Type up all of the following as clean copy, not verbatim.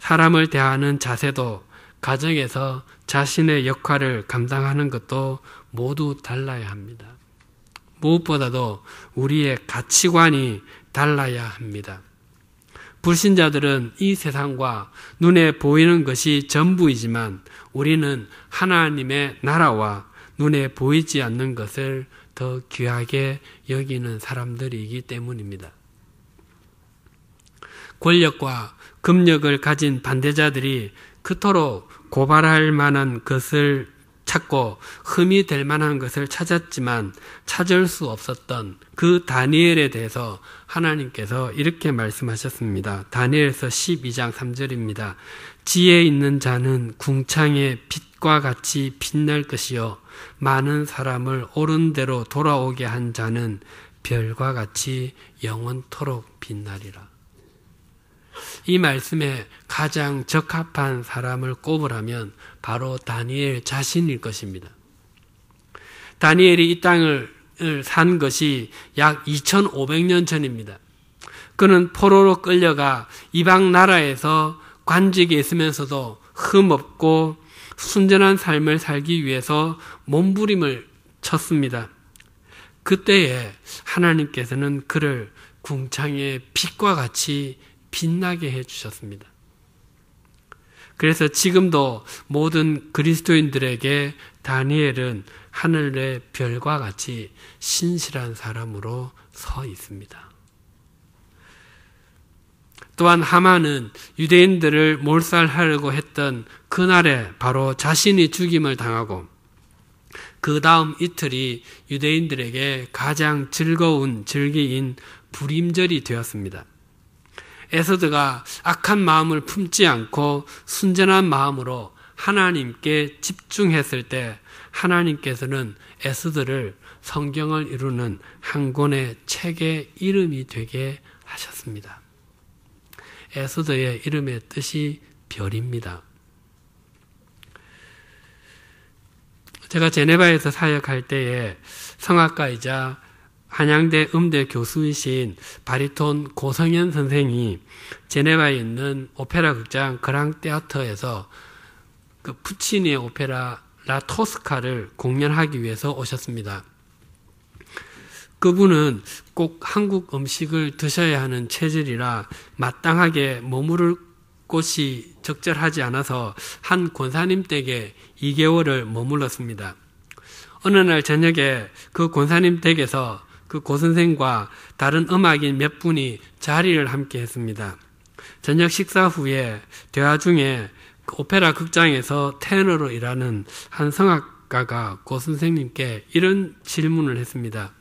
사람을 대하는 자세도 가정에서 자신의 역할을 감당하는 것도 모두 달라야 합니다. 무엇보다도 우리의 가치관이 달라야 합니다. 불신자들은 이 세상과 눈에 보이는 것이 전부이지만 우리는 하나님의 나라와 눈에 보이지 않는 것을 더 귀하게 여기는 사람들이기 때문입니다. 권력과 금력을 가진 반대자들이 그토록 고발할 만한 것을 찾고 흠이 될 만한 것을 찾았지만 찾을 수 없었던 그 다니엘에 대해서 하나님께서 이렇게 말씀하셨습니다. 다니엘서 12장 3절입니다. 지혜 있는 자는 궁창의 빛과 같이 빛날 것이요 많은 사람을 옳은 대로 돌아오게 한 자는 별과 같이 영원토록 빛나리라. 이 말씀에 가장 적합한 사람을 꼽으라면 바로 다니엘 자신일 것입니다. 다니엘이 이 땅을 산 것이 약 2500년 전입니다. 그는 포로로 끌려가 이방 나라에서 관직에 있으면서도 흠없고 순전한 삶을 살기 위해서 몸부림을 쳤습니다. 그때에 하나님께서는 그를 궁창의 빛과 같이 빛나게 해주셨습니다. 그래서 지금도 모든 그리스도인들에게 다니엘은 하늘의 별과 같이 신실한 사람으로 서 있습니다. 또한 하만은 유대인들을 몰살하려고 했던 그날에 바로 자신이 죽임을 당하고 그 다음 이틀이 유대인들에게 가장 즐거운 절기인 불임절이 되었습니다. 에스더가 악한 마음을 품지 않고 순전한 마음으로 하나님께 집중했을 때 하나님께서는 에스더를 성경을 이루는 한 권의 책의 이름이 되게 하셨습니다. 에스더의 이름의 뜻이 별입니다. 제가 제네바에서 사역할 때에 성악가이자 한양대 음대 교수이신 바리톤 고성현 선생이 제네바에 있는 오페라 극장 그랑테아터에서 그 푸치니의 오페라 라 토스카를 공연하기 위해서 오셨습니다. 그분은 꼭 한국 음식을 드셔야 하는 체질이라 마땅하게 머무를 곳이 적절하지 않아서 한 권사님 댁에 2개월을 머물렀습니다. 어느 날 저녁에 그 권사님 댁에서 그 고선생과 다른 음악인 몇 분이 자리를 함께 했습니다. 저녁 식사 후에 대화 중에 그 오페라 극장에서 테너로 일하는 한 성악가가 고선생님께 이런 질문을 했습니다.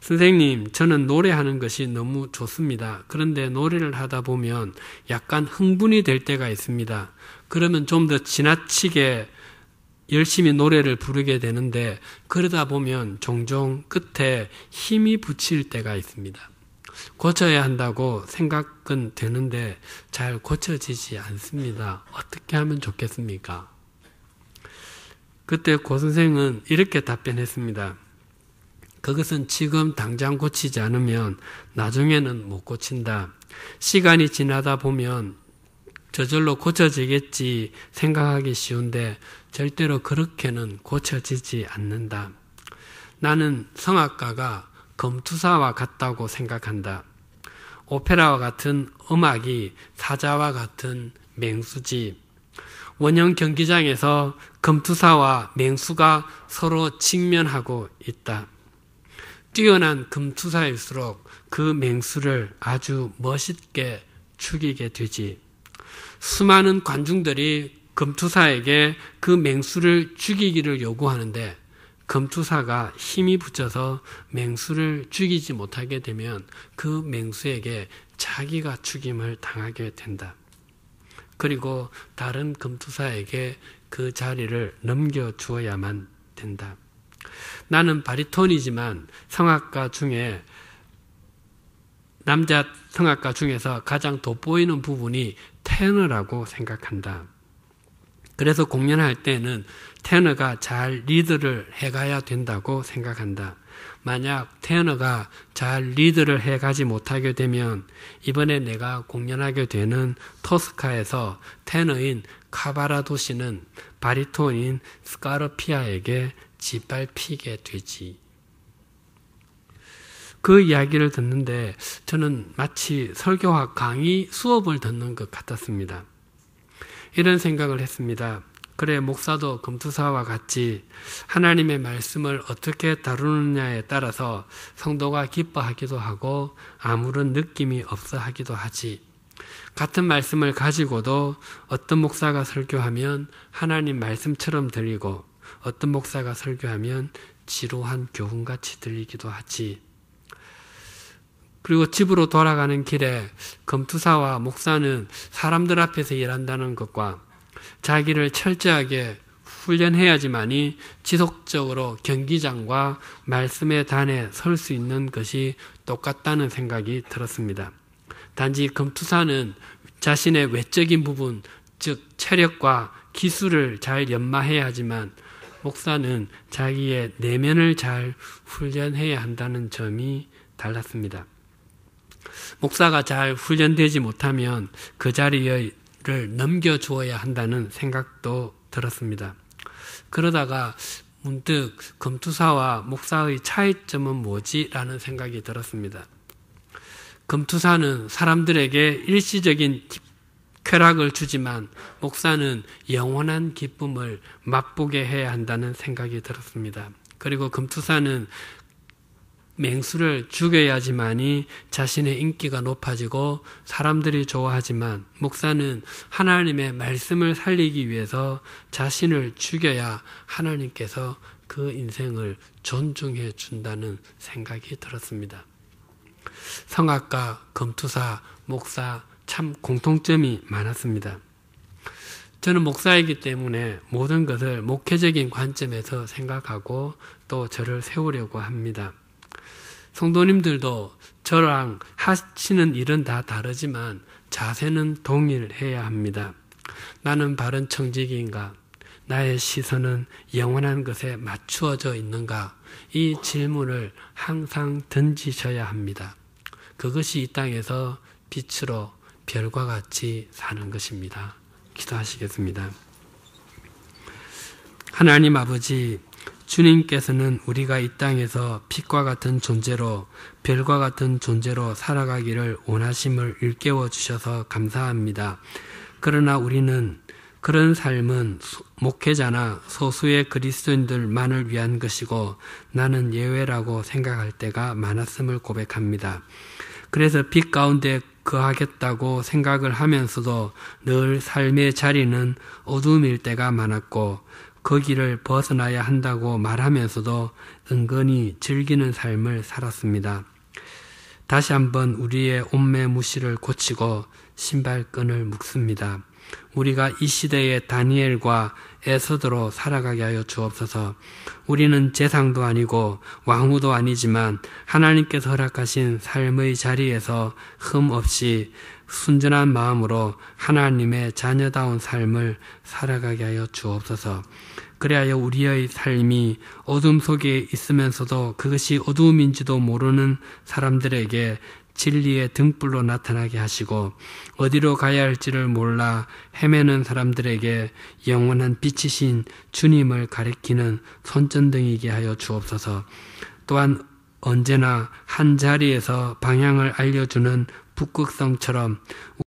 선생님, 저는 노래하는 것이 너무 좋습니다. 그런데 노래를 하다 보면 약간 흥분이 될 때가 있습니다. 그러면 좀 더 지나치게 열심히 노래를 부르게 되는데 그러다 보면 종종 끝에 힘이 붙일 때가 있습니다. 고쳐야 한다고 생각은 되는데 잘 고쳐지지 않습니다. 어떻게 하면 좋겠습니까? 그때 고 선생은 이렇게 답변했습니다. 그것은 지금 당장 고치지 않으면 나중에는 못 고친다. 시간이 지나다 보면 저절로 고쳐지겠지 생각하기 쉬운데 절대로 그렇게는 고쳐지지 않는다. 나는 성악가가 검투사와 같다고 생각한다. 오페라와 같은 음악이 사자와 같은 맹수지. 원형 경기장에서 검투사와 맹수가 서로 직면하고 있다. 뛰어난 검투사일수록 그 맹수를 아주 멋있게 죽이게 되지. 수많은 관중들이 검투사에게 그 맹수를 죽이기를 요구하는데 검투사가 힘이 붙여서 맹수를 죽이지 못하게 되면 그 맹수에게 자기가 죽임을 당하게 된다. 그리고 다른 검투사에게 그 자리를 넘겨주어야만 된다. 나는 바리톤이지만 성악가 중에 남자 성악가 중에서 가장 돋보이는 부분이 테너라고 생각한다. 그래서 공연할 때는 테너가 잘 리드를 해가야 된다고 생각한다. 만약 테너가 잘 리드를 해가지 못하게 되면 이번에 내가 공연하게 되는 토스카에서 테너인 카바라도 씨는 바리톤인 스카르피아에게 짓밟히게 되지. 그 이야기를 듣는데 저는 마치 설교학 강의 수업을 듣는 것 같았습니다. 이런 생각을 했습니다. 그래, 목사도 금투사와 같이 하나님의 말씀을 어떻게 다루느냐에 따라서 성도가 기뻐하기도 하고 아무런 느낌이 없어 하기도 하지. 같은 말씀을 가지고도 어떤 목사가 설교하면 하나님 말씀처럼 들리고 어떤 목사가 설교하면 지루한 교훈같이 들리기도 하지. 그리고 집으로 돌아가는 길에 금투사와 목사는 사람들 앞에서 일한다는 것과 자기를 철저하게 훈련해야지만이 지속적으로 경기장과 말씀의 단에 설 수 있는 것이 똑같다는 생각이 들었습니다. 단지 금투사는 자신의 외적인 부분, 즉 체력과 기술을 잘 연마해야 하지만 목사는 자기의 내면을 잘 훈련해야 한다는 점이 달랐습니다. 목사가 잘 훈련되지 못하면 그 자리를 넘겨주어야 한다는 생각도 들었습니다. 그러다가 문득 금투사와 목사의 차이점은 뭐지? 라는 생각이 들었습니다. 금투사는 사람들에게 일시적인 쾌락을 주지만 목사는 영원한 기쁨을 맛보게 해야 한다는 생각이 들었습니다. 그리고 금투사는 맹수를 죽여야지만이 자신의 인기가 높아지고 사람들이 좋아하지만 목사는 하나님의 말씀을 살리기 위해서 자신을 죽여야 하나님께서 그 인생을 존중해 준다는 생각이 들었습니다. 성악가, 금투사, 목사 참 공통점이 많았습니다. 저는 목사이기 때문에 모든 것을 목회적인 관점에서 생각하고 또 저를 세우려고 합니다. 성도님들도 저랑 하시는 일은 다 다르지만 자세는 동일해야 합니다. 나는 바른 청지기인가? 나의 시선은 영원한 것에 맞추어져 있는가? 이 질문을 항상 던지셔야 합니다. 그것이 이 땅에서 빛으로 별과 같이 사는 것입니다. 기도하시겠습니다. 하나님 아버지, 주님께서는 우리가 이 땅에서 빛과 같은 존재로 별과 같은 존재로 살아가기를 원하심을 일깨워 주셔서 감사합니다. 그러나 우리는 그런 삶은 목회자나 소수의 그리스도인들만을 위한 것이고 나는 예외라고 생각할 때가 많았음을 고백합니다. 그래서 빛 가운데 거하겠다고 생각을 하면서도 늘 삶의 자리는 어둠일 때가 많았고 거기를 벗어나야 한다고 말하면서도 은근히 즐기는 삶을 살았습니다. 다시 한번 우리의 옷매무시를 고치고 신발끈을 묶습니다. 우리가 이 시대의 다니엘과 에서드로 살아가게 하여 주옵소서. 우리는 재상도 아니고 왕후도 아니지만 하나님께서 허락하신 삶의 자리에서 흠 없이 순전한 마음으로 하나님의 자녀다운 삶을 살아가게 하여 주옵소서. 그래야 우리의 삶이 어둠 속에 있으면서도 그것이 어두움인지도 모르는 사람들에게 진리의 등불로 나타나게 하시고 어디로 가야 할지를 몰라 헤매는 사람들에게 영원한 빛이신 주님을 가리키는 손전등이게 하여 주옵소서. 또한 언제나 한 자리에서 방향을 알려주는 북극성처럼